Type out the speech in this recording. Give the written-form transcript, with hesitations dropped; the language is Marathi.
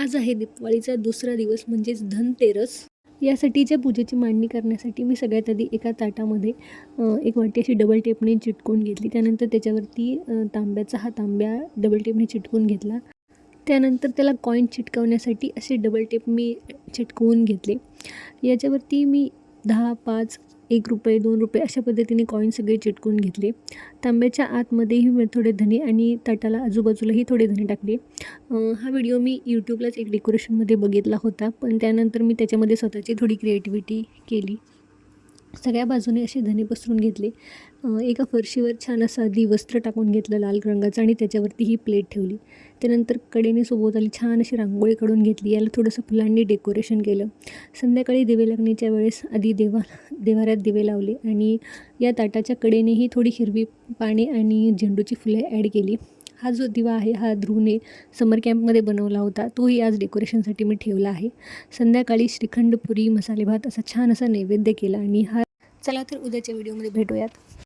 आज आहे दिवाळीचा दुसरा दिवस म्हणजेच धनतेरस. यासाठीच्या पूजेची मांडणी करण्यासाठी मी सगळ्यात आधी एका ताटामध्ये एक वाटी अशी डबल टेपने चिटकवून घेतली. त्यानंतर त्याच्यावरती तांब्याचा हा तांब्या डबल टेपने चिटकवून घेतला. त्यानंतर त्याला कॉईन चिटकवण्यासाठी असे डबल टेप मी चिटकवून घेतले. याच्यावरती मी 10, 5, ₹1, ₹2 अशा पद्धतीने कॉईन सगळे चिटकवून घेतले. तांब्याच्या आतमध्येही मी थोडे धने आणि ताटाला आजूबाजूलाही थोडे धने टाकले. हा व्हिडिओ मी यूट्यूबलाच एक डेकोरेशनमध्ये बघितला होता, पण त्यानंतर मी त्याच्यामध्ये स्वतःची थोडी क्रिएटिव्हिटी केली. सगळ्या बाजूने असे धने पसरून घेतले. एका फरशीवर छान असं आधी वस्त्र टाकून घेतलं लाल रंगाचं आणि त्याच्यावरती ही प्लेट ठेवली. त्यानंतर कडेने सभोवताली छान अशी रांगोळी काढून घेतली. याला थोडंसं फुलांनी डेकोरेशन केलं. संध्याकाळी दिवे लागण्याच्या वेळेस आधी देव्हाऱ्यात दिवे लावले आणि या ताटाच्या कडेनेही थोडी हिरवी पाने आणि झेंडूची फुले ॲड केली. हा जो दिवा आहे हा ध्रुवने समर कॅम्पमध्ये बनवला होता, तोही आज डेकोरेशनसाठी मी ठेवला आहे. संध्याकाळी श्रीखंड, पुरी, मसाले भात असा छान असा नैवेद्य केला आणि चला तर उद्याच्या व्हिडिओमध्ये भेटूयात.